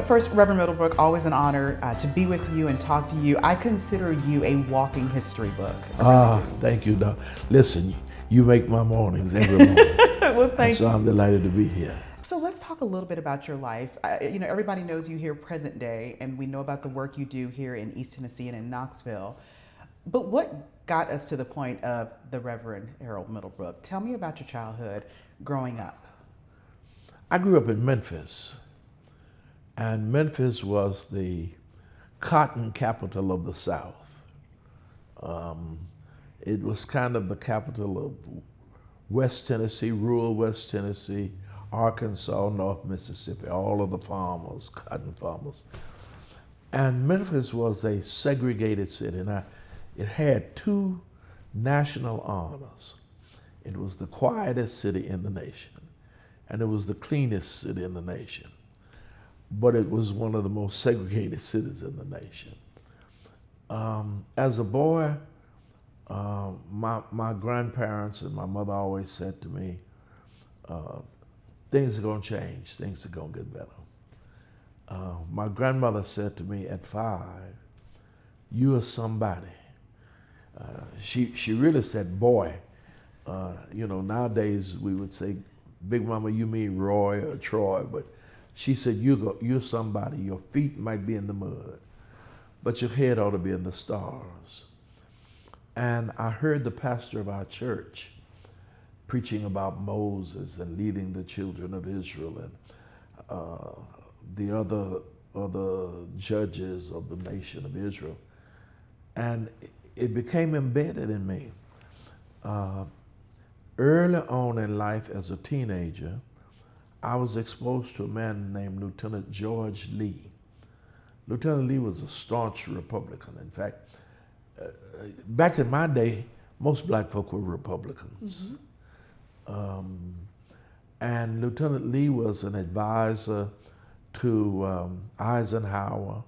First, Reverend Middlebrook, always an honor to be with you and talk to you. I consider you a walking history book. Thank you, Doc. Listen, you make my mornings every morning. Well, thank so you. I'm delighted to be here. So let's talk a little bit about your life. Everybody knows you here present day, and we know about the work you do here in East Tennessee and in Knoxville. But what got us to the point of the Reverend Harold Middlebrook? Tell me about your childhood growing up. I grew up in Memphis, and Memphis was the cotton capital of the South. It was kind of the capital of West Tennessee, rural West Tennessee, Arkansas, North Mississippi, all of the farmers, cotton farmers. And Memphis was a segregated city, and it had two national honors. It was the quietest city in the nation, and it was the cleanest city in the nation. But it was one of the most segregated cities in the nation. As a boy, my grandparents and my mother always said to me, things are going to change, things are going to get better. My grandmother said to me at 5, you are somebody. She really said, boy. Nowadays we would say, Big Mama, you mean Roy or Troy, but she said, you're somebody. Your feet might be in the mud, but your head ought to be in the stars. And I heard the pastor of our church preaching about Moses and leading the children of Israel and the other judges of the nation of Israel. And it became embedded in me. Early on in life as a teenager, I was exposed to a man named Lieutenant George Lee. Lieutenant Lee was a staunch Republican. In fact, back in my day, most black folk were Republicans. And Lieutenant Lee was an advisor to Eisenhower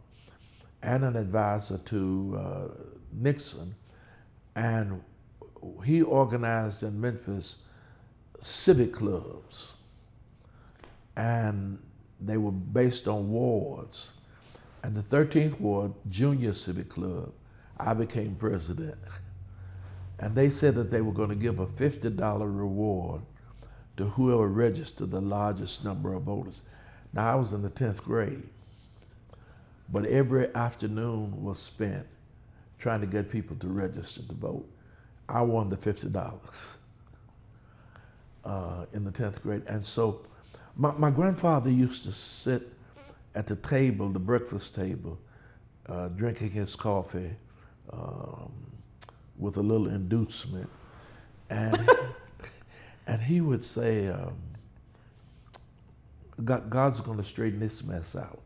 and an advisor to Nixon. And he organized in Memphis civic clubs, and they were based on wards. And the 13th Ward Junior Civic Club, I became president. And they said that they were going to give a $50 reward to whoever registered the largest number of voters. Now, I was in the 10th grade, but every afternoon was spent trying to get people to register to vote. I won the $50 in the 10th grade. And so my grandfather used to sit at the table, the breakfast table, drinking his coffee with a little inducement. And, and he would say, God's going to straighten this mess out.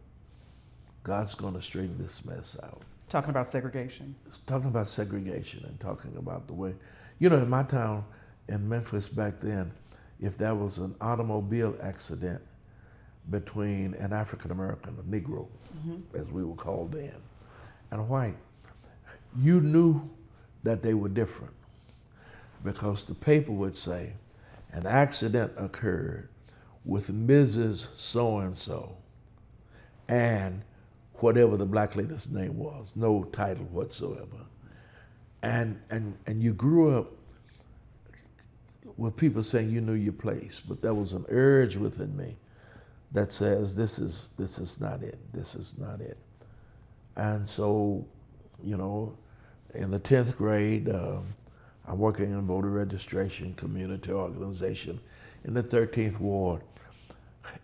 God's going to straighten this mess out. Talking about segregation. Talking about segregation and talking about the way, in my town in Memphis back then, if there was an automobile accident between an African American, a Negro, as we were called then, and a white, you knew that they were different because the paper would say, an accident occurred with Mrs. So-and-so and whatever the black lady's name was, no title whatsoever. And you grew up with people saying you knew your place, but there was an urge within me that says this is not it, this is not it. And so, in the 10th grade, I'm working in voter registration, community organization in the 13th Ward.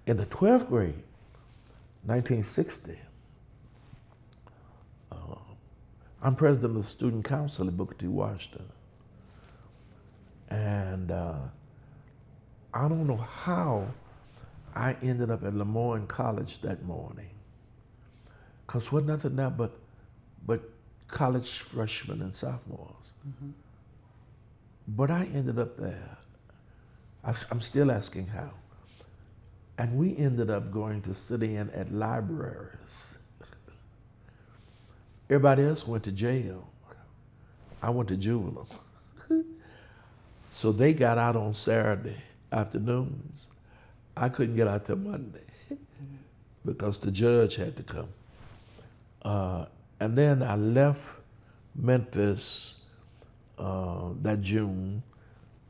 In the 12th grade, 1960, I'm president of the student council at Booker T. Washington. And I don't know how I ended up at Lemoyne College that morning. Because wasn't nothing there but college freshmen and sophomores. But I ended up there. I'm still asking how. And we ended up going to sit in at libraries. Everybody else went to jail. I went to juvenile. So they got out on Saturday afternoons. I couldn't get out till Monday. because the judge had to come. And then I left Memphis that June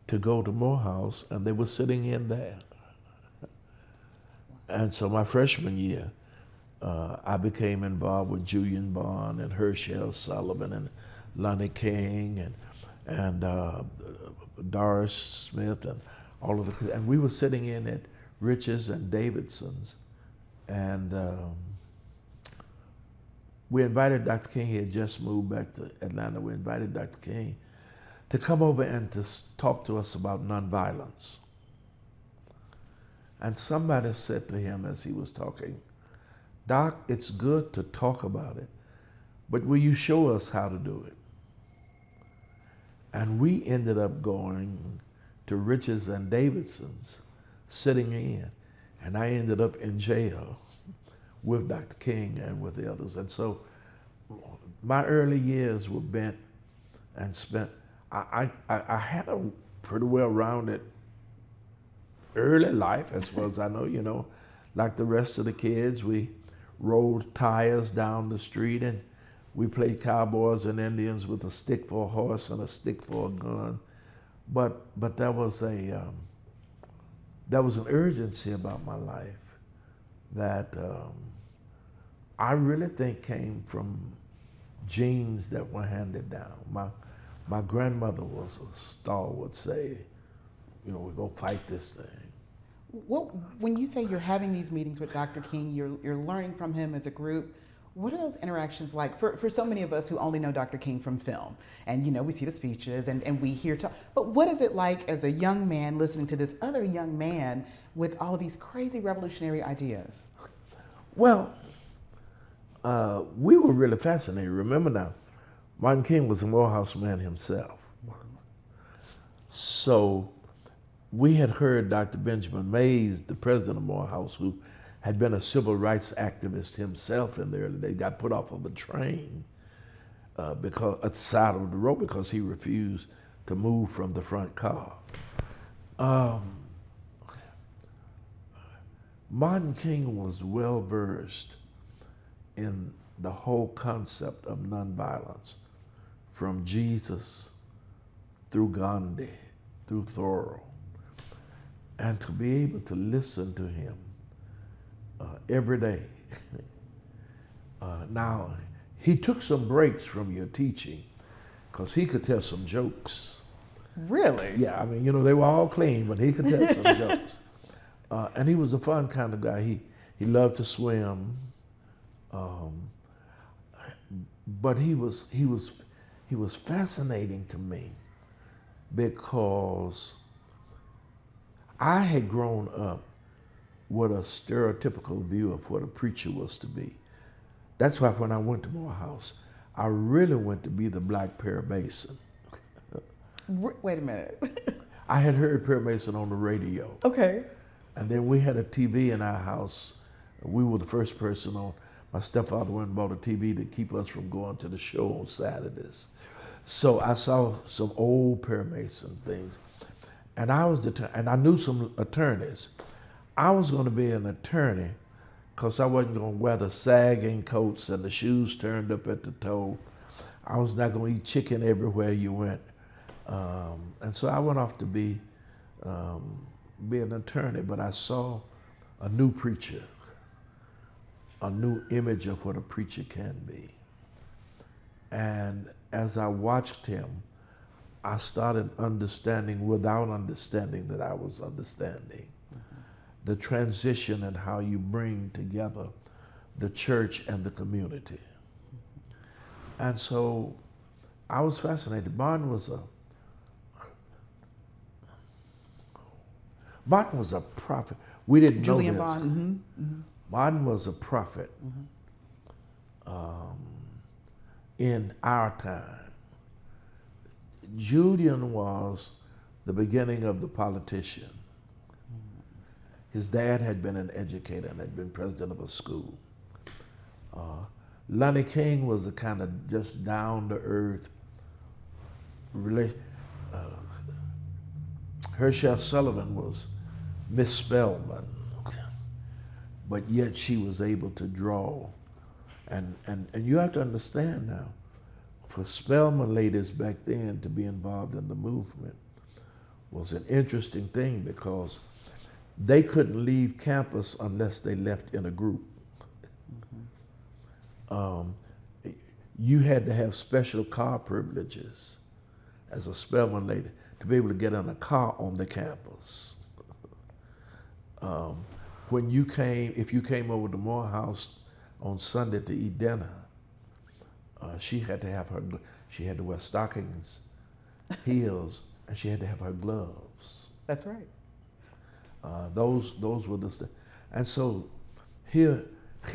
to go to Morehouse, and they were sitting in there. And so my freshman year, I became involved with Julian Bond and Herschel Sullivan and Lonnie King and Doris Smith and all of the, and we were sitting in at Rich's and Davidson's, and we invited Dr. King. He had just moved back to Atlanta. We invited Dr. King to come over and to talk to us about nonviolence. And somebody said to him as he was talking, "Doc, it's good to talk about it, but will you show us how to do it?" And we ended up going to Rich's and Davidson's, sitting in, and I ended up in jail with Dr. King and with the others. And so my early years were bent and spent. I had a pretty well-rounded early life, as far as I know. You know, like the rest of the kids, we rolled tires down the street and we played cowboys and Indians with a stick for a horse and a stick for a gun. But there was an urgency about my life that I really think came from genes that were handed down. My grandmother was a stalwart, say, you know, we're gonna fight this thing. When you say you're having these meetings with Dr. King, you're learning from him as a group. What are those interactions like for so many of us who only know Dr. King from film? And you know, we see the speeches and we hear talk. But what is it like as a young man listening to this other young man with all of these crazy revolutionary ideas? Well, we were really fascinated. Remember now, Martin King was a Morehouse man himself. So we had heard Dr. Benjamin Mays, the president of Morehouse, who had been a civil rights activist himself in the early days, got put off of a train because at the side of the road because he refused to move from the front car. Martin King was well versed in the whole concept of nonviolence, from Jesus through Gandhi, through Thoreau. And to be able to listen to him every day. Now, he took some breaks from your teaching because he could tell some jokes. Really? Yeah, I mean, you know, they were all clean, but he could tell some jokes. And he was a fun kind of guy. He loved to swim. But he was fascinating to me because I had grown up with a stereotypical view of what a preacher was to be. That's why when I went to Morehouse, I really went to be the Black Perry Mason. Wait a minute. I had heard Perry Mason on the radio. Okay. And then we had a TV in our house. We were the first person on. My stepfather went and bought a TV to keep us from going to the show on Saturdays. So I saw some old Perry Mason things. And I knew some attorneys. I was going to be an attorney because I wasn't going to wear the sagging coats and the shoes turned up at the toe. I was not going to eat chicken everywhere you went. And so I went off to be an attorney, but I saw a new preacher, a new image of what a preacher can be. And as I watched him, I started understanding without understanding that I was understanding the transition and how you bring together the church and the community. And so I was fascinated. Martin was a prophet. We didn't Julian know this. Bond. Mm-hmm. Mm-hmm. Martin was a prophet in our time. Julian was the beginning of the politician. His dad had been an educator and had been president of a school. Lonnie King was a kind of just down-to-earth Herschel Sullivan was Miss Spellman. but yet she was able to draw. And you have to understand now, for Spelman ladies back then to be involved in the movement was an interesting thing because they couldn't leave campus unless they left in a group. You had to have special car privileges as a Spelman lady to be able to get in a car on the campus. When you came, if you came over to Morehouse on Sunday to eat dinner, she had to wear stockings, heels, and she had to have her gloves. That's right. Those were the, and so here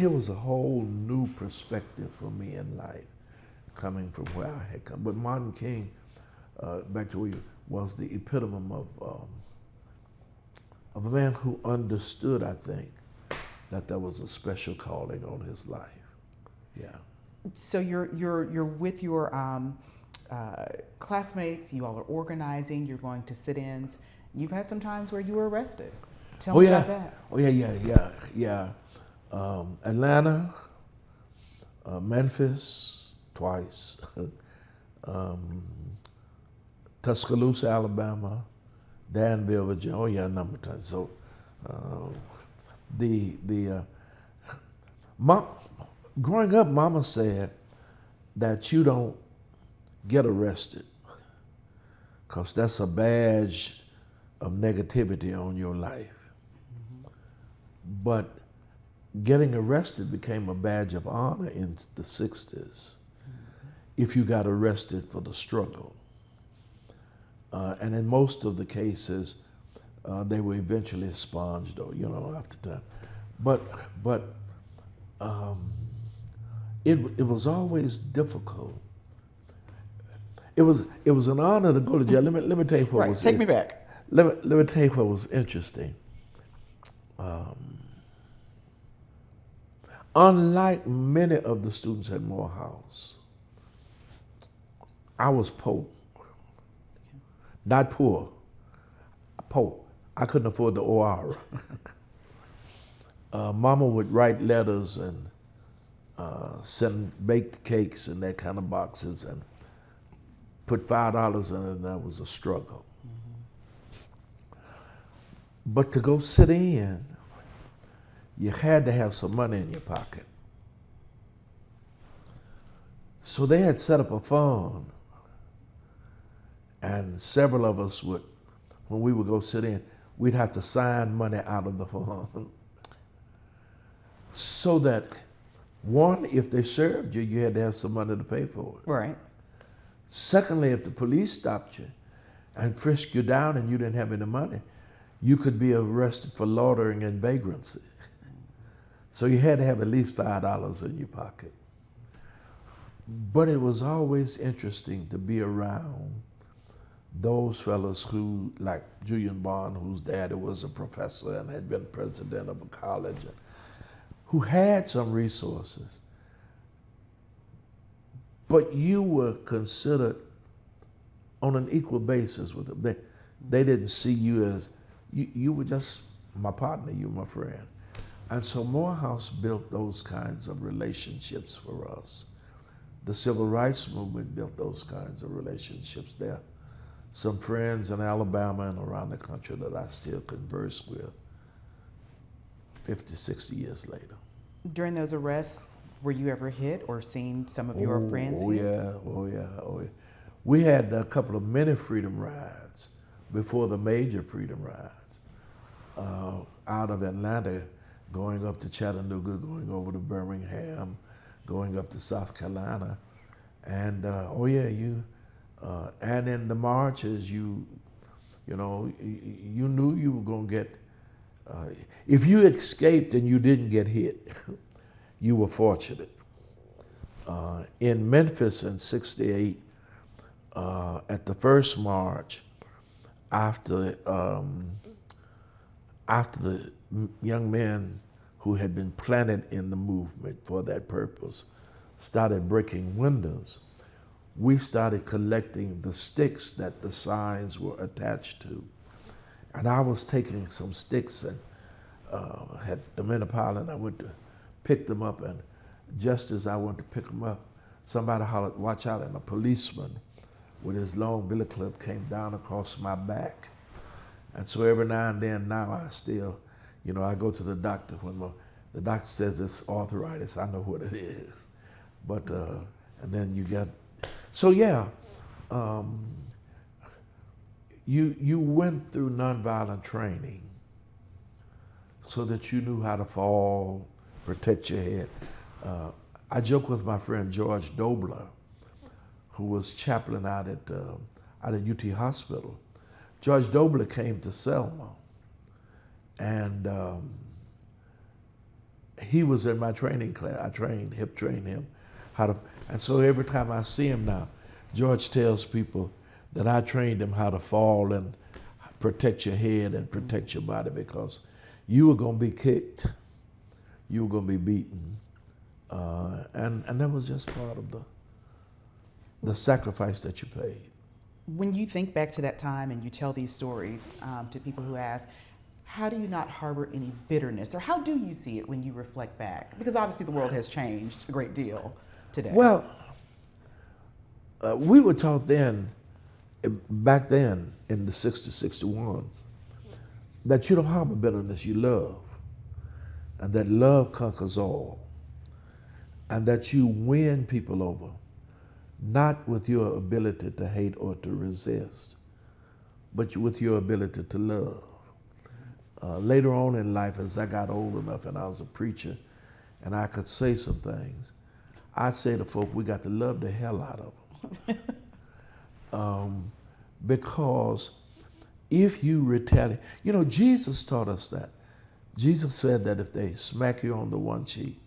was a whole new perspective for me in life, coming from where I had come. But Martin King, back to where you, was the epitome of a man who understood, I think, that there was a special calling on his life. Yeah. So you're with your classmates. You all are organizing. You're going to sit-ins. You've had some times where you were arrested. Tell me about that. Oh yeah. Atlanta, Memphis twice, Tuscaloosa, Alabama, Danville, Virginia. Oh yeah, a number of times. So growing up, Mama said that you don't get arrested because that's a badge of negativity on your life. But getting arrested became a badge of honor in the 60s if you got arrested for the struggle. And in most of the cases, they were eventually expunged, or after time. But it was always difficult. It was an honor to go to jail. Let me tell you what was. Take me back. Let me tell you what was interesting. Unlike many of the students at Morehouse, I was poor. Not poor, poor. I couldn't afford the OR. Mama would write letters and send baked cakes in that kind of boxes and put $5 in it, and that was a struggle. But to go sit in, you had to have some money in your pocket. So they had set up a fund, and several of us would, when we would go sit in, we'd have to sign money out of the fund. So that, one, if they served you, you had to have some money to pay for it. Right. Secondly, if the police stopped you and frisked you down and you didn't have any money, you could be arrested for loitering and vagrancy. So you had to have at least $5 in your pocket. But it was always interesting to be around those fellas who, like Julian Bond, whose daddy was a professor and had been president of a college, and who had some resources. But you were considered on an equal basis with them. They didn't see you as, you were just my partner, you were my friend. And so Morehouse built those kinds of relationships for us. The Civil Rights Movement built those kinds of relationships there. Some friends in Alabama and around the country that I still converse with 50, 60 years later. During those arrests, were you ever hit or seen some of your friends hit? Oh yeah. We had a couple of mini freedom rides before the major freedom rides out of Atlanta, going up to Chattanooga, going over to Birmingham, going up to South Carolina. And and in the marches, you knew you were going to get, if you escaped and you didn't get hit, you were fortunate. In Memphis in '68, at the first march, after the young men who had been planted in the movement for that purpose started breaking windows, we started collecting the sticks that the signs were attached to. And I was taking some sticks and had them in a pile, and I went to pick them up, and just as I went to pick them up, somebody hollered, "Watch out," and a policeman with his long billy club came down across my back. And so every now and then now I still, I go to the doctor when the doctor says it's arthritis, I know what it is. But, and then you get, so yeah, you went through nonviolent training so that you knew how to fall, protect your head. I joke with my friend George Dobler, who was chaplain out at UT Hospital. George Dobler came to Selma, and he was in my training class. I hip trained him how to, and so every time I see him now, George tells people that I trained him how to fall and protect your head and protect your body, because you were going to be kicked, you were going to be beaten, and that was just part of the sacrifice that you paid. When you think back to that time and you tell these stories to people who ask, how do you not harbor any bitterness, or how do you see it when you reflect back? Because obviously the world has changed a great deal today. Well, we were taught back then in the 60s, 61s, that you don't harbor bitterness, you love, and that love conquers all, and that you win people over, not with your ability to hate or to resist, but with your ability to love. Later on in life, as I got old enough and I was a preacher and I could say some things, I say to folk, we got to love the hell out of them. Because if you retaliate, Jesus taught us that. Jesus said that if they smack you on the one cheek,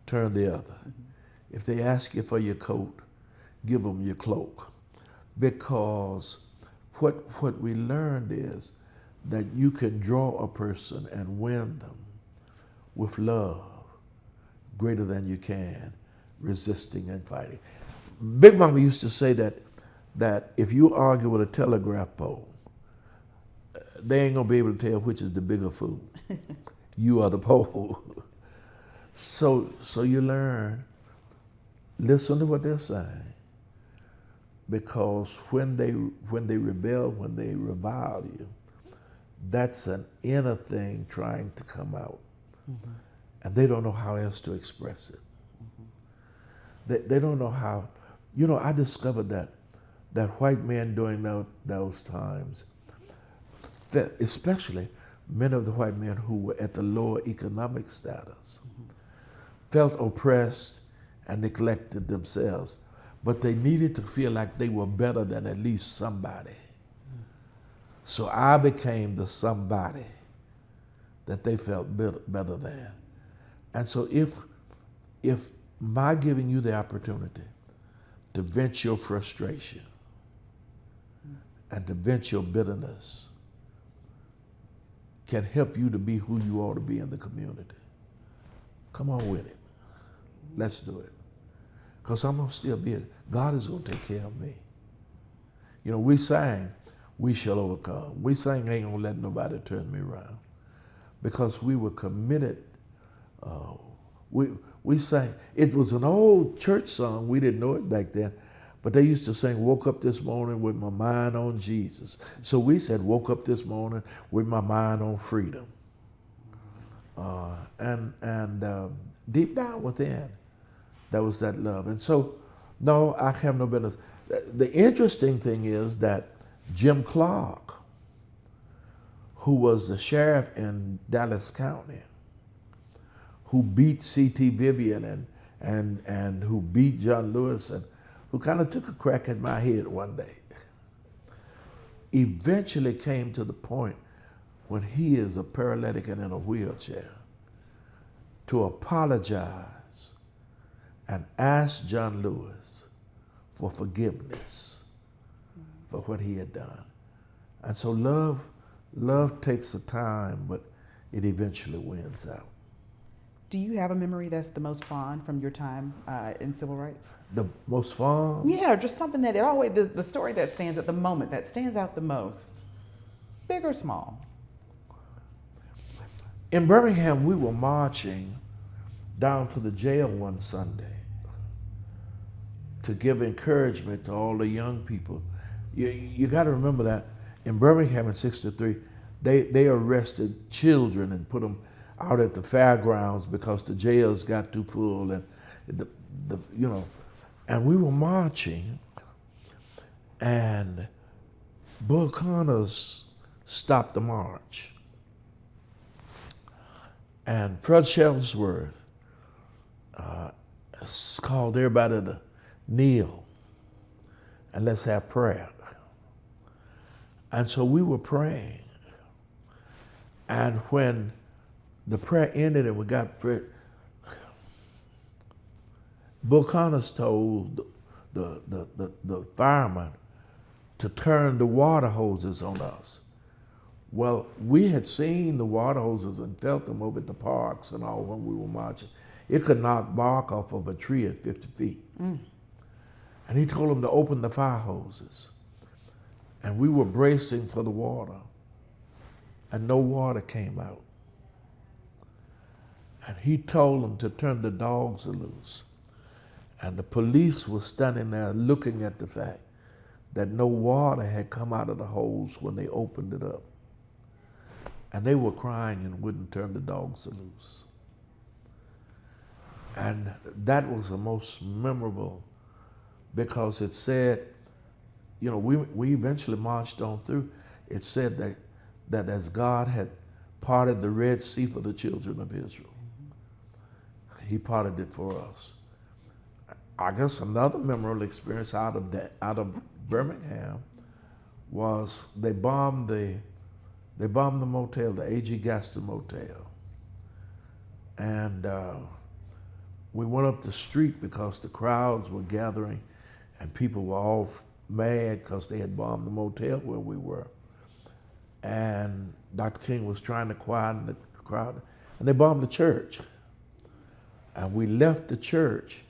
turn the other. If they ask you for your coat, give them your cloak. Because what we learned is that you can draw a person and win them with love greater than you can resisting and fighting. Big Mama used to say that if you argue with a telegraph pole, they ain't gonna be able to tell which is the bigger fool. You are the pole. So you learn, listen to what they're saying, because when they rebel, when they revile you, that's an inner thing trying to come out. Mm-hmm. And they don't know how else to express it. Mm-hmm. They don't know how. I discovered that white men during those times, especially many of the white men who were at the lower economic status, mm-hmm. felt oppressed and neglected themselves, but they needed to feel like they were better than at least somebody. So I became the somebody that they felt better than. And so if my giving you the opportunity to vent your frustration and to vent your bitterness can help you to be who you ought to be in the community, come on with it. Let's do it. Because I'm going to still be it. God is going to take care of me. We sang, "We shall overcome." We sang, "Ain't gonna let nobody turn me around," because we were committed. We sang. It was an old church song. We didn't know it back then, but they used to sing, "Woke up this morning with my mind on Jesus." So we said, "Woke up this morning with my mind on freedom." And deep down within, that was that love. And so, no, I have no business. The interesting thing is that Jim Clark, who was the sheriff in Dallas County, who beat C.T. Vivian and who beat John Lewis and who kind of took a crack at my head one day, eventually came to the point when he is a paralytic and in a wheelchair to apologize and ask John Lewis for forgiveness for what he had done. And so love takes a time, but it eventually wins out. Do you have a memory that's the most fond from your time in civil rights? The most fond? Yeah, just something that the story that stands at the moment, that stands out the most, big or small? In Birmingham, we were marching down to the jail one Sunday to give encouragement to all the young people. You got to remember that in Birmingham in '63, they arrested children and put them out at the fairgrounds because the jails got too full, and and we were marching, and Bull Connors stopped the march, and Fred Shellsworth called everybody to kneel and let's have prayer. And so we were praying. And when the prayer ended and we got Fred, Bull Connors told the firemen to turn the water hoses on us. Well, we had seen the water hoses and felt them over at the parks and all when we were marching. It could knock bark off of a tree at 50 feet. And he told them to open the fire hoses. And we were bracing for the water. And no water came out. And he told them to turn the dogs loose. And the police were standing there looking at the fact that no water had come out of the hose when they opened it up. And they were crying and wouldn't turn the dogs loose. And that was the most memorable, because it said, we eventually marched on through. It said that as God had parted the Red Sea for the children of Israel, he parted it for us. I guess another memorable experience out of Birmingham was they bombed the motel, the A.G. Gaston Motel. And we went up the street because the crowds were gathering and people were all mad because they had bombed the motel where we were. And Dr. King was trying to quieten the crowd, and they bombed the church. And we left the church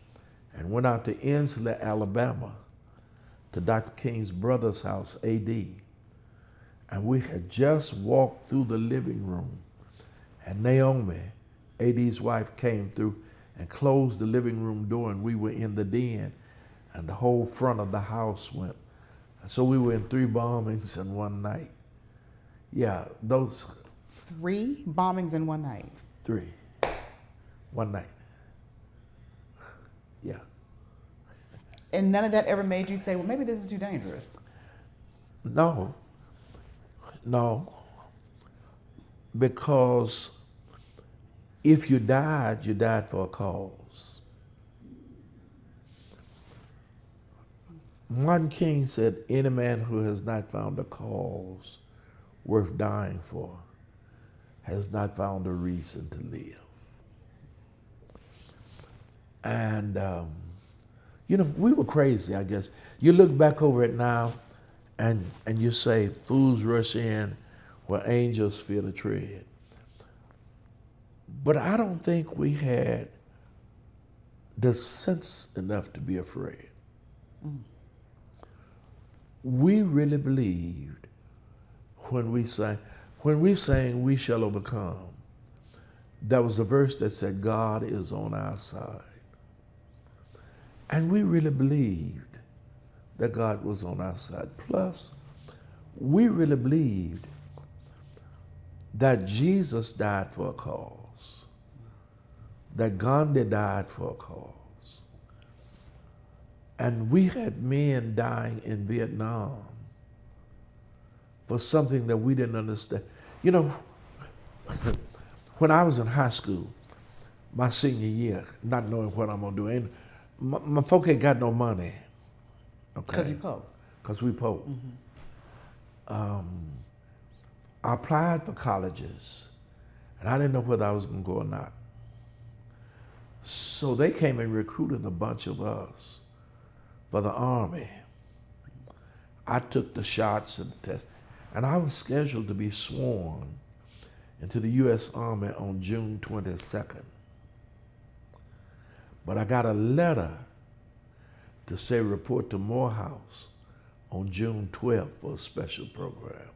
and went out to Inslee, Alabama, to Dr. King's brother's house, A.D. And we had just walked through the living room, and Naomi, A.D.'s wife, came through and closed the living room door, and we were in the den, and the whole front of the house went. And so we were in 3 bombings in one night. Yeah, those. 3 bombings in one night? 3. One night. Yeah. And none of that ever made you say, well, maybe this is too dangerous? No. Because if you died for a cause. Martin King said, any man who has not found a cause worth dying for has not found a reason to live. And, we were crazy, I guess. You look back over it now and you say, fools rush in where angels fear to tread. But I don't think we had the sense enough to be afraid. We really believed when we sang, we shall overcome, there was a verse that said, God is on our side. And we really believed that God was on our side. Plus, we really believed that Jesus died for a cause, that Gandhi died for a cause. And we had men dying in Vietnam for something that we didn't understand. When I was in high school, my senior year, not knowing what I'm gonna do, my folk ain't got no money. Okay. Because you Pope. Because we Pope. I applied for colleges, and I didn't know whether I was gonna go or not. So they came and recruited a bunch of us for the Army. I took the shots and the test, and I was scheduled to be sworn into the U.S. Army on June 22nd. But I got a letter to say report to Morehouse on June 12th for a special program.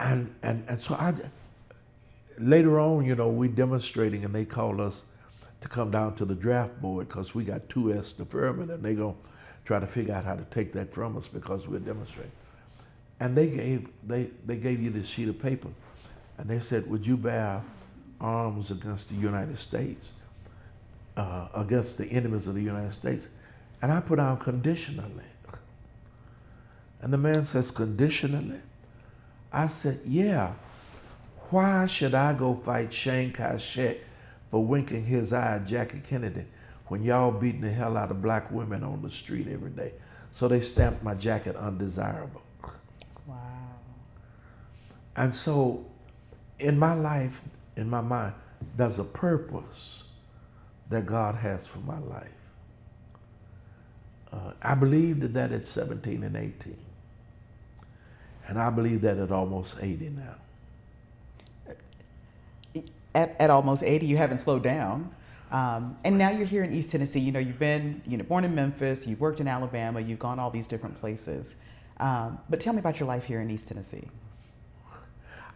And so later on, you know, we demonstrating, and they called us to come down to the draft board because we got 2S deferment, and they gonna try to figure out how to take that from us because we're demonstrating. And they gave you this sheet of paper, and they said, "Would you bear arms against the United States, against the enemies of the United States?" And I put down conditionally. And the man says, "Conditionally?" I said, "Yeah. Why should I go fight Chiang Kai-shek for winking his eye at Jackie Kennedy when y'all beating the hell out of black women on the street every day?" So they stamped my jacket undesirable. Wow. And so in my life, in my mind, there's a purpose that God has for my life. I believed that at 17 and 18. And I believe that at almost 80 now. At almost 80, you haven't slowed down. And now you're here in East Tennessee. You know, you've been born in Memphis, you've worked in Alabama, you've gone all these different places. But tell me about your life here in East Tennessee.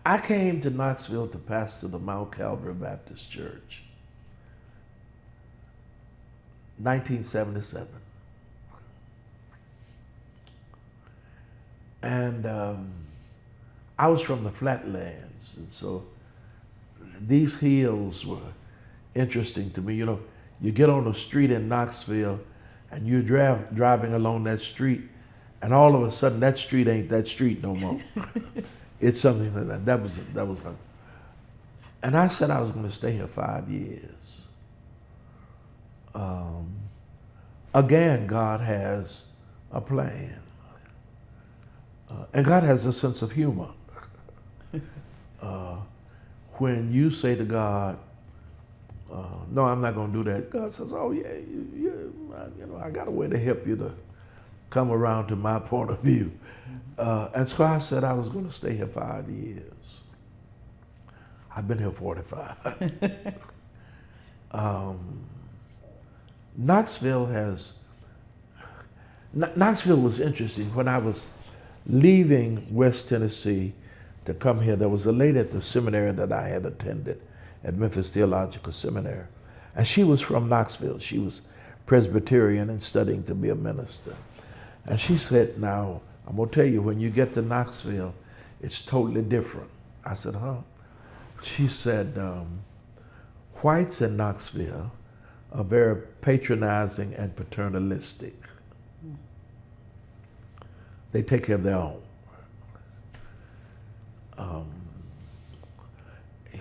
I came to Knoxville to pastor the Mount Calvary Baptist Church, 1977. And I was from the Flatlands, and so these hills were interesting to me. You know, you get on the street in Knoxville, and you're driving along that street, and all of a sudden that street ain't that street no more. It's something like that. That was. And I said I was going to stay here 5 years. Again, God has a plan. And God has a sense of humor. When you say to God, "No, I'm not going to do that," God says, "Oh yeah, I got a way to help you to come around to my point of view." And so I said I was going to stay here 5 years. I've been here 45. Knoxville was interesting. When I was leaving West Tennessee to come here, there was a lady at the seminary that I had attended at Memphis Theological Seminary. And she was from Knoxville. She was Presbyterian and studying to be a minister. And she said, "Now, I'm going to tell you, when you get to Knoxville, it's totally different." I said, "Huh?" She said, "Whites in Knoxville are very patronizing and paternalistic. They take care of their own."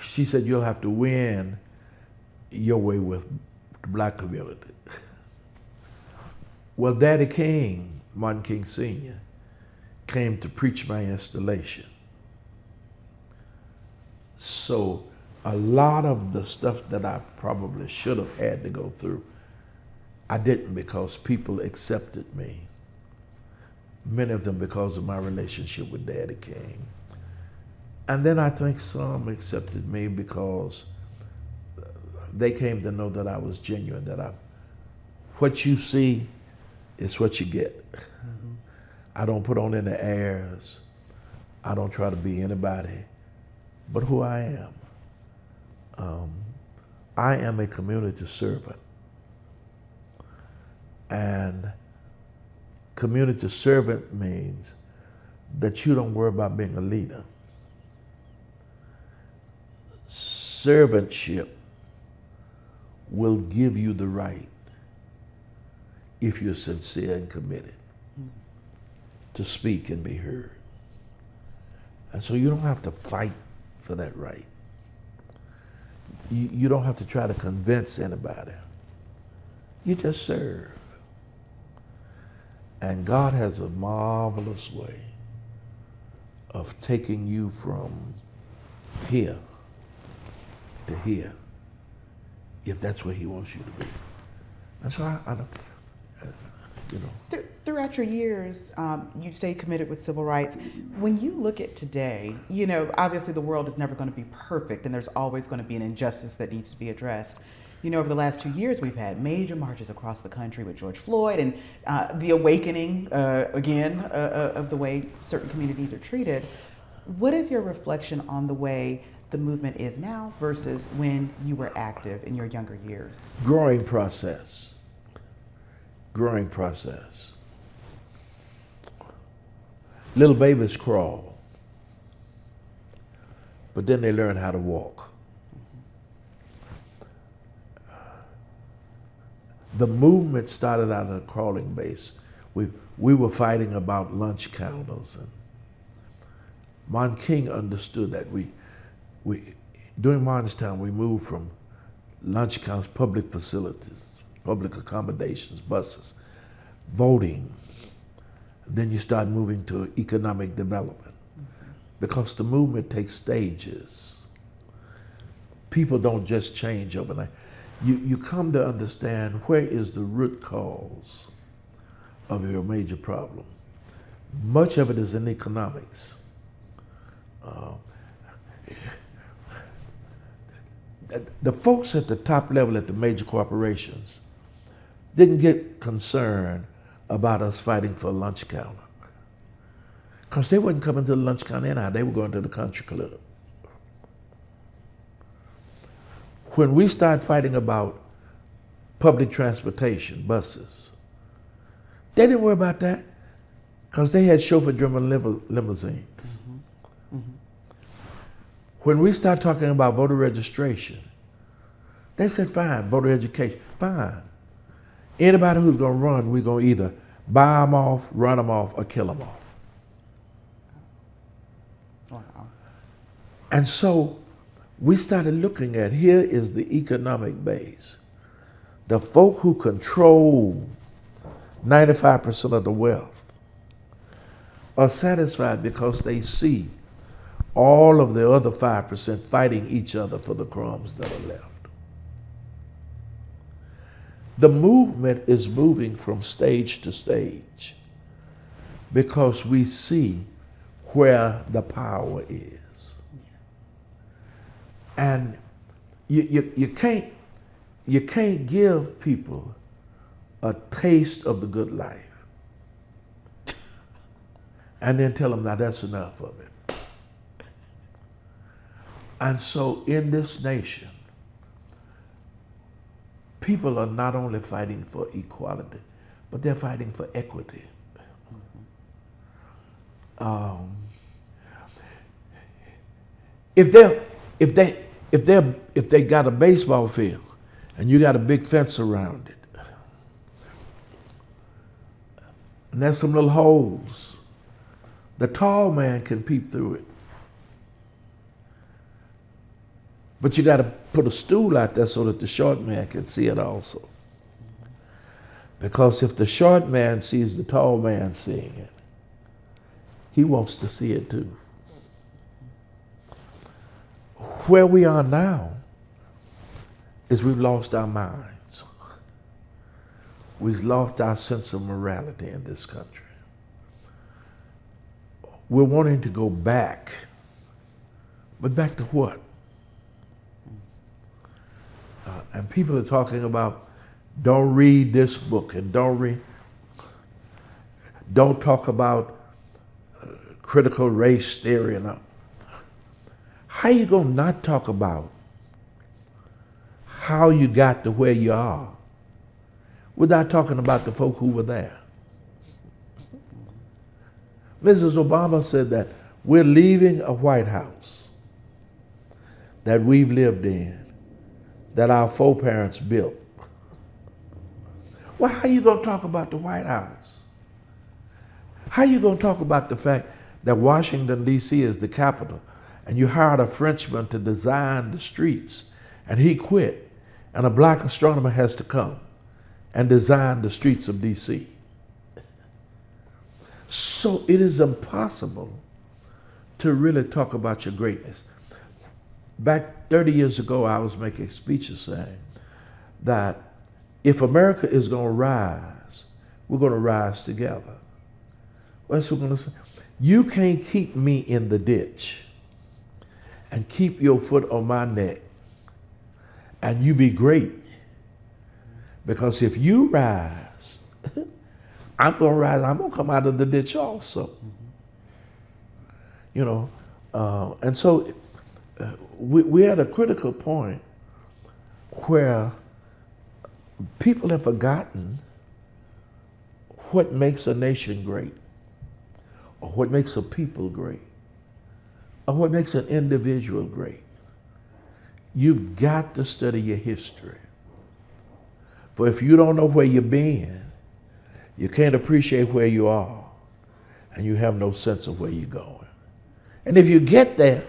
She said, "You'll have to win your way with the black community." Well, Daddy King, Martin King Sr., came to preach my installation. So a lot of the stuff that I probably should have had to go through, I didn't, because people accepted me. Many of them because of my relationship with Daddy King. And then I think some accepted me because they came to know that I was genuine, that what you see is what you get. Mm-hmm. I don't put on any airs. I don't try to be anybody but who I am. I am a community servant. And community servant means that you don't worry about being a leader. Servantship will give you the right, if you're sincere and committed, to speak and be heard. And so you don't have to fight for that right. You don't have to try to convince anybody. You just serve. And God has a marvelous way of taking you from here to here, if that's where He wants you to be. And so I don't, you know. Throughout your years, you stayed committed with civil rights. When you look at today, you know, obviously the world is never going to be perfect, and there's always going to be an injustice that needs to be addressed. You know, over the last 2 years, we've had major marches across the country with George Floyd and the awakening, again, of the way certain communities are treated. What is your reflection on the way the movement is now versus when you were active in your younger years? Growing process. Growing process. Little babies crawl, but then they learn how to walk. The movement started out at a crawling base. We were fighting about lunch counters, and Mon King understood that. During Morristown, we moved from lunch counters, public facilities, public accommodations, buses, voting. Then you start moving to economic development, because the movement takes stages. People don't just change overnight. You come to understand where is the root cause of your major problem. Much of it is in economics. The folks at the top level at the major corporations didn't get concerned about us fighting for a lunch counter, because they wasn't coming to the lunch counter anyhow. They were going to the country club. When we start fighting about public transportation, buses, they didn't worry about that, because they had chauffeur-driven limousines. When we start talking about voter registration, they said, fine, voter education, fine. Anybody who's going to run, we're going to either buy them off, run them off, or kill them off. Wow. And so we started looking at, here is the economic base. The folk who control 95% of the wealth are satisfied because they see all of the other 5% fighting each other for the crumbs that are left. The movement is moving from stage to stage because we see where the power is. And you can't give people a taste of the good life and then tell them, now that's enough of it. And so in this nation, people are not only fighting for equality, but they're fighting for equity. If they got a baseball field and you got a big fence around it, and there's some little holes, the tall man can peep through it. But you got to put a stool out there so that the short man can see it also. Because if the short man sees the tall man seeing it, he wants to see it too. Where we are now is we've lost our minds. We've lost our sense of morality in this country. We're wanting to go back. But back to what? And people are talking about, don't read this book and don't talk about critical race theory and all. How you gonna not talk about how you got to where you are without talking about the folk who were there? Mrs. Obama said that we're leaving a White House that we've lived in, that our foreparents built. Well, how you gonna talk about the White House? How you gonna talk about the fact that Washington, D.C. is the capital, and you hired a Frenchman to design the streets, and he quit, and a black astronomer has to come and design the streets of D.C.? So it is impossible to really talk about your greatness. Back 30 years ago, I was making speeches saying that if America is going to rise, we're going to rise together. What's we're going to say? You can't keep me in the ditch and keep your foot on my neck and you be great. Because if you rise, I'm going to rise. I'm going to come out of the ditch also. You know, And so we had a critical point where people have forgotten what makes a nation great, or what makes a people great, or what makes an individual great. You've got to study your history. For if you don't know where you've been, you can't appreciate where you are, and you have no sense of where you're going. And if you get there,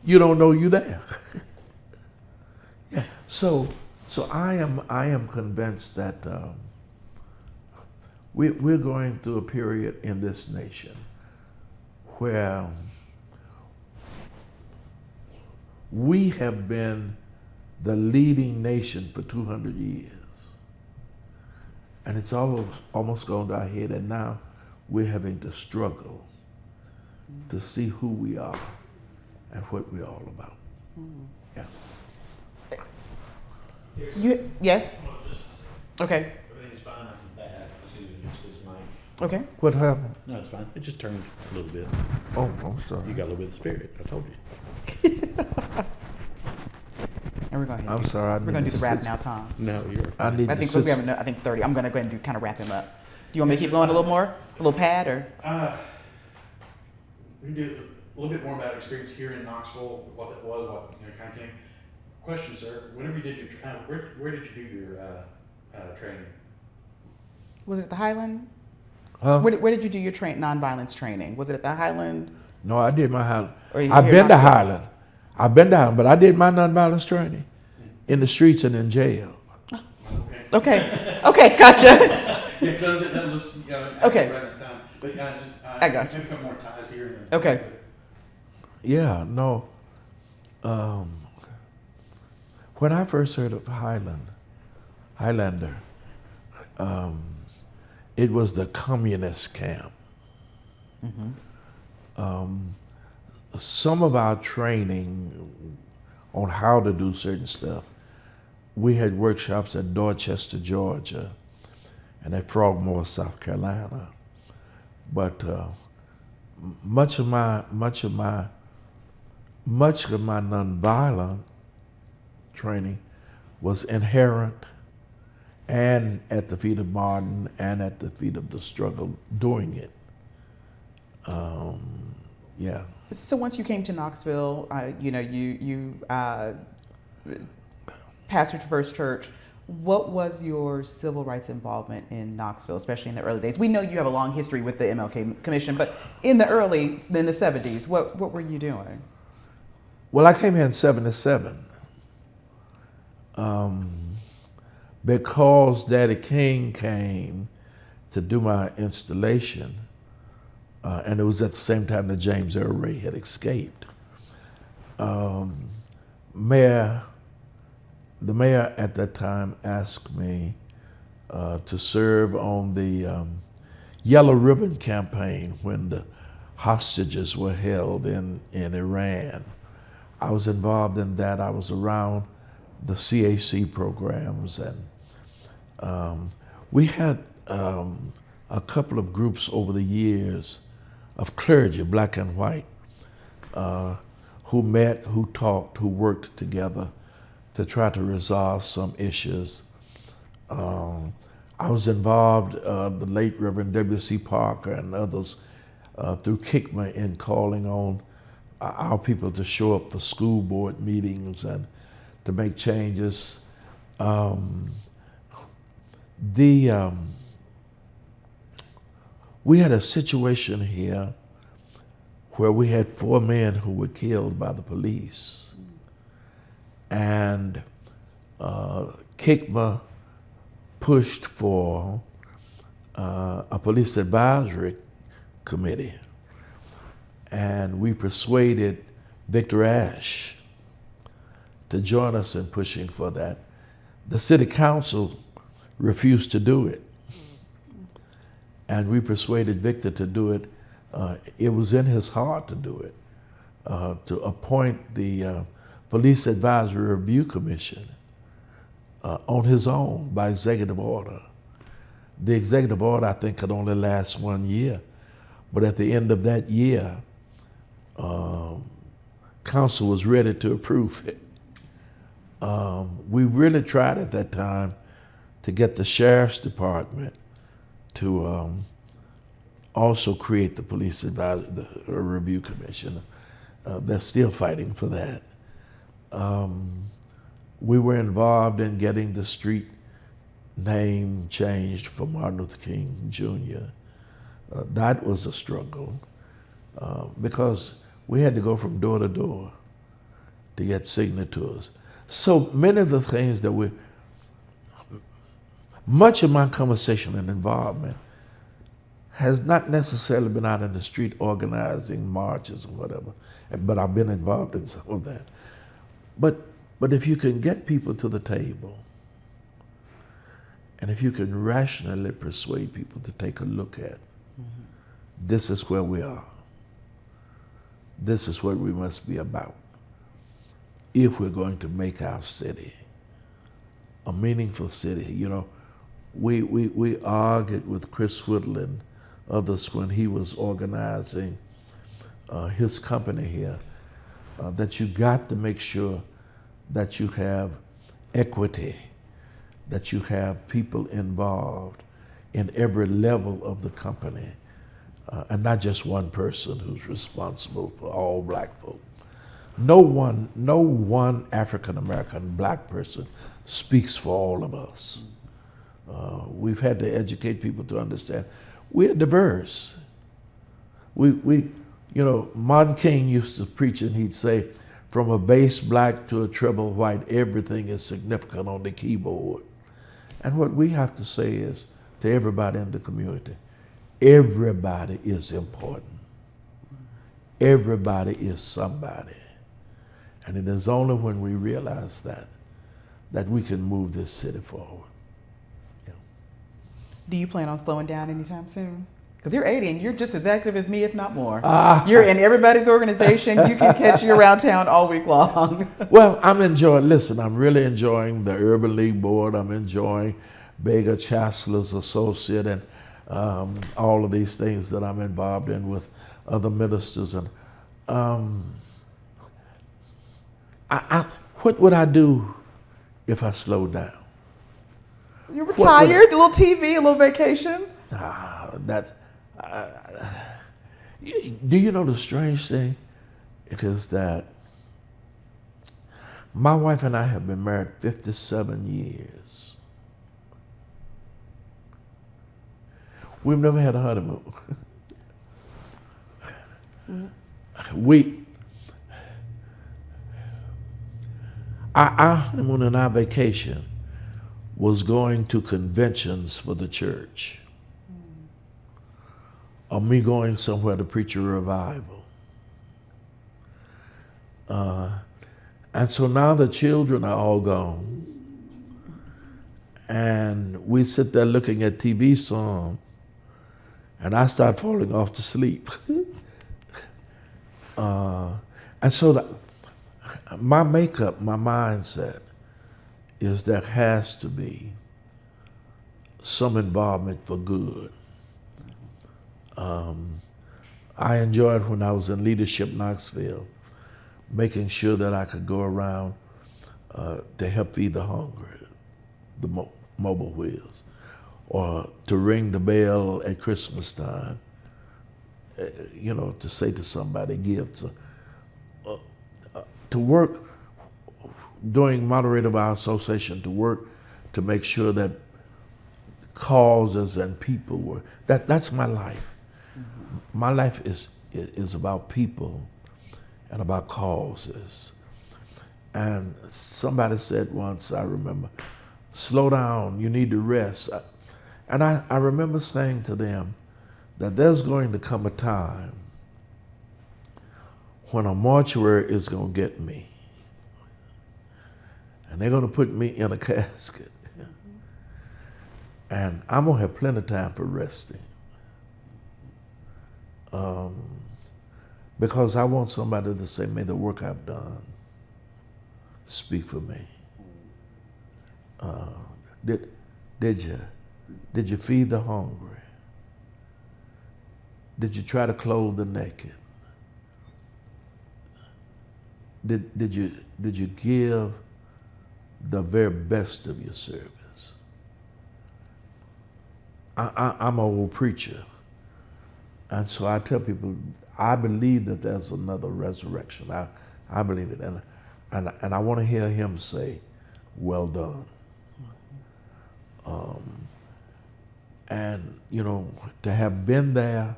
you don't know you're there. Yeah. So I am convinced that we're going through a period in this nation where we have been the leading nation for 200 years. And it's almost gone to our head, and now we're having to struggle to see who we are and what we're all about. Yeah. Yes? Okay. Everything's fine after that. I see you use this mic. Okay. What happened? No, it's fine. It just turned a little bit. Oh, I'm sorry. You got a little bit of spirit. I told you. And we're going. I'm sorry. We're going to do the wrap now, Tom. No, you're I fine. need I to think sit. we have I think 30. I'm going to go ahead and kind of wrap him up. Do you want me to keep going a little more? A little pad or? We can do a little bit more about experience here in Knoxville, what that was, what kind of came. Question, sir. Whenever you did your where did you do your training? Was it at the Highland? Huh? Where did you do your nonviolence training? Was it at the Highland? No, I did my Highland. Or you I've here been in to Knoxville? Highland. I've been to Highland, but I did my nonviolence training in the streets and in jail. Okay. Okay. Okay. Gotcha. Yeah, because that was just, Okay. right at that time. But I got you. Maybe a couple more ties here. And Okay. Yeah, no. When I first heard of Highlander, it was the communist camp. Some of our training on how to do certain stuff, we had workshops at Dorchester, Georgia, and at Frogmore, South Carolina. But much of my nonviolent training was inherent and at the feet of Martin and at the feet of the struggle doing it. Yeah. So once you came to Knoxville, you pastored First Church. What was your civil rights involvement in Knoxville, especially in the early days? We know you have a long history with the MLK Commission, but in the 70s, what were you doing? Well, I came here in '77 because Daddy King came to do my installation, and it was at the same time that James Earl Ray had escaped. The mayor at that time asked me to serve on the Yellow Ribbon campaign when the hostages were held in Iran. I was involved in that. I was around the CAC programs, and we had a couple of groups over the years of clergy, black and white, who met, who talked, who worked together to try to resolve some issues. I was involved, the late Reverend W.C. Parker and others, through KICMA in calling on our people to show up for school board meetings and to make changes. We had a situation here where we had 4 men who were killed by the police. And KICMA pushed for a police advisory committee. And we persuaded Victor Ash to join us in pushing for that. The city council refused to do it. And we persuaded Victor to do it. It was in his heart to do it, to appoint the Police Advisory Review Commission on his own by executive order. The executive order, I think, could only last 1 year. But at the end of that year, council was ready to approve it. We really tried at that time to get the sheriff's department to also create the police review commission. They're still fighting for that. We were involved in getting the street name changed for Martin Luther King Jr. That was a struggle because we had to go from door to door to get signatures. So many of the things that much of my conversation and involvement has not necessarily been out in the street organizing marches or whatever, but I've been involved in some of that. But if you can get people to the table, and if you can rationally persuade people to take a look at, this is where we are. This is what we must be about if we're going to make our city a meaningful city. You know, we argued with Chris Whittle and others when he was organizing his company here that you got to make sure that you have equity, that you have people involved in every level of the company, and not just one person who's responsible for all black folk. No one African American black person speaks for all of us. We've had to educate people to understand we're diverse. You know, Martin King used to preach and he'd say, from a bass black to a treble white, everything is significant on the keyboard. And what we have to say is to everybody in the community, everybody is important. Everybody is somebody. And it is only when we realize that we can move this city forward. Yeah. Do you plan on slowing down anytime soon? Because you're 80 and you're just as active as me, if not more. Ah. You're in everybody's organization. You can catch you around town all week long. Well, I'm really enjoying the Urban League Board. I'm enjoying Bega Chancellor's Associate and all of these things that I'm involved in with other ministers. And what would I do if I slowed down? You're retired, a little TV, a little vacation. Do you know the strange thing is that my wife and I have been married 57 years. We've never had a honeymoon. Our honeymoon and our vacation was going to conventions for the church, or me going somewhere to preach a revival. And so now the children are all gone, and we sit there looking at TV some, and I start falling off to sleep. And so my makeup, my mindset is there has to be some involvement for good. I enjoyed when I was in leadership Knoxville, making sure that I could go around to help feed the hungry, the mobile wheels, or to ring the bell at Christmas time, you know, to say to somebody, give, to work during moderator of our association, to work to make sure that causes and people were, that's my life. My life is about people and about causes. And somebody said once, I remember, slow down, you need to rest. And I remember saying to them that there's going to come a time when a mortuary is going to get me. And they're going to put me in a casket. And I'm going to have plenty of time for resting. Because I want somebody to say, may the work I've done speak for me. Did you feed the hungry? Did you try to clothe the naked? did you give the very best of your service? I'm an old preacher, and so I tell people I believe that there's another resurrection. I believe it, and I want to hear him say, "Well done." And you know, to have been there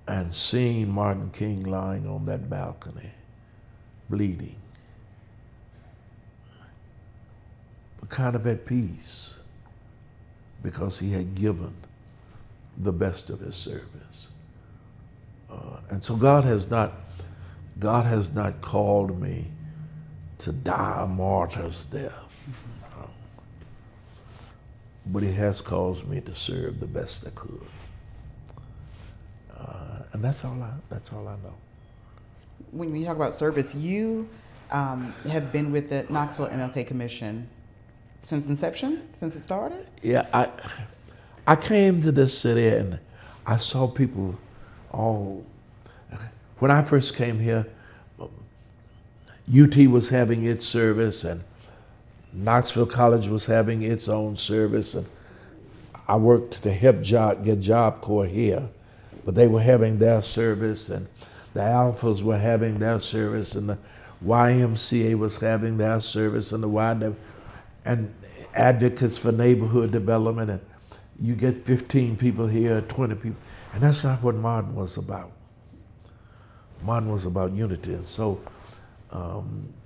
and seen Martin King lying on that balcony, bleeding, but kind of at peace because he had given the best of his service. And so God has not called me to die a martyr's death, but he has caused me to serve the best I could. And that's all I know. When you talk about service, you have been with the Knoxville MLK Commission since inception, since it started? Yeah, I came to this city and I saw people all. When I first came here, UT was having its service and Knoxville College was having its own service, and I worked to help get Job Corps here, but they were having their service, and the Alphas were having their service, and the YMCA was having their service, and the YW, and Advocates for Neighborhood Development, and you get 15 people here, 20 people, and that's not what Martin was about. Martin was about unity, and so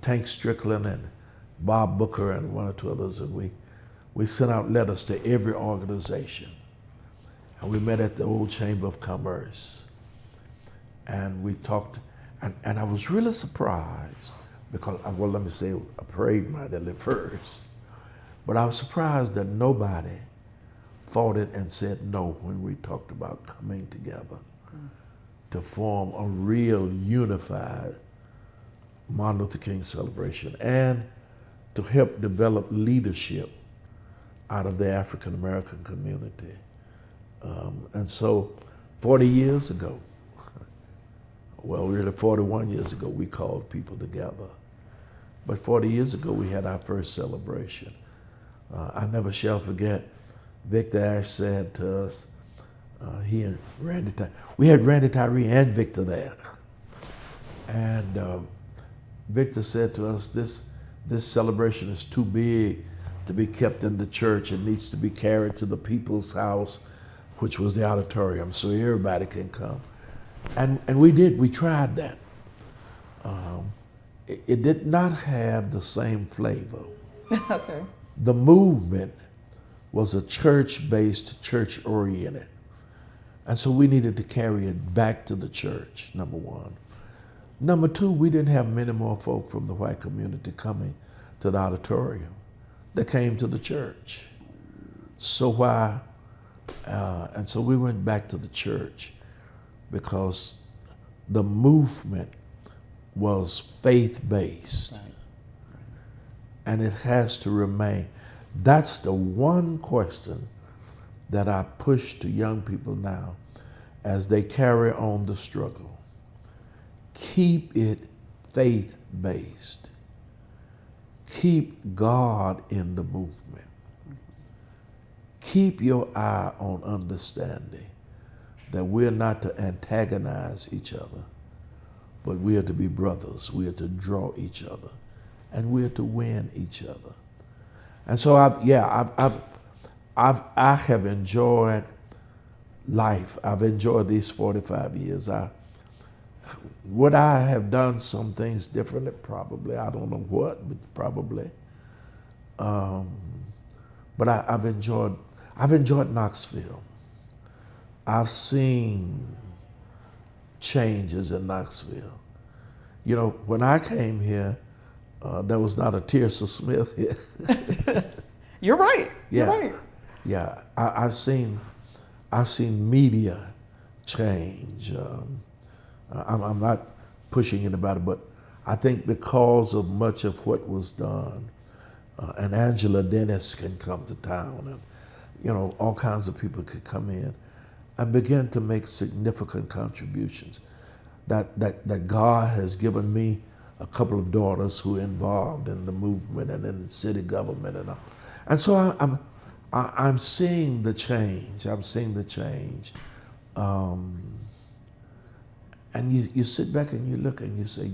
Tank Strickland and Bob Booker and one or two others, and we sent out letters to every organization. And we met at the old Chamber of Commerce. And we talked, and I was really surprised because, well, let me say, I prayed mightily first. But I was surprised that nobody fought it and said no when we talked about coming together to form a real unified Martin Luther King celebration and to help develop leadership out of the African American community. And so 40 years ago, well, really 41 years ago, we called people together. But 40 years ago, we had our first celebration. I never shall forget, Victor Ash said to us, he and Randy Tyree, we had Randy Tyree and Victor there. And Victor said to us, this celebration is too big to be kept in the church. It needs to be carried to the people's house, which was the auditorium, so everybody can come. And we did, we tried that. It did not have the same flavor. Okay. The movement was a church-based, church-oriented. And so we needed to carry it back to the church, number one. Number two, we didn't have many more folk from the white community coming to the auditorium. They came to the church. So and so we went back to the church because the movement was faith-based. Right. And it has to remain. That's the one question that I push to young people now as they carry on the struggle. Keep it faith-based. Keep God in the movement. Keep your eye on understanding that we're not to antagonize each other, but we are to be brothers. We are to draw each other, and we are to win each other. And so I have enjoyed life. I've enjoyed these 45 years. Would I have done some things differently? Probably. I don't know what, but probably. But I've enjoyed Knoxville. I've seen changes in Knoxville. You know, when I came here, there was not a Tearsa Smith here. You're right. Yeah. You're right. Yeah, I've seen media change. I'm not pushing anybody, but I think because of much of what was done, and Angela Dennis can come to town, and you know, all kinds of people could come in and begin to make significant contributions. That God has given me a couple of daughters who are involved in the movement and in city government and all. And so I'm seeing the change. I'm seeing the change. And you sit back and you look and you say,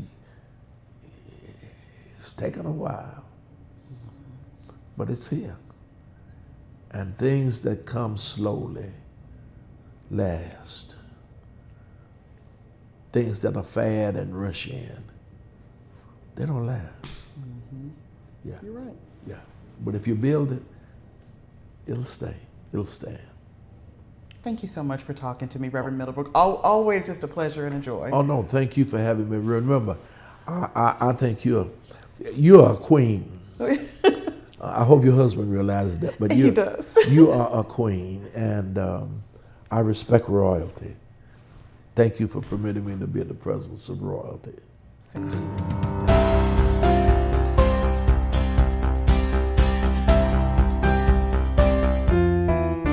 it's taken a while, but it's here. And things that come slowly last. Things that are fad and rush in, they don't last. Mm-hmm. Yeah. You're right. Yeah. But if you build it, it'll stay. It'll stand. Thank you so much for talking to me, Reverend Middlebrook. Always just a pleasure and a joy. Oh no, thank you for having me. Remember, I think you're a queen. I hope your husband realizes that. But He does. You are a queen, and I respect royalty. Thank you for permitting me to be in the presence of royalty. Same to you.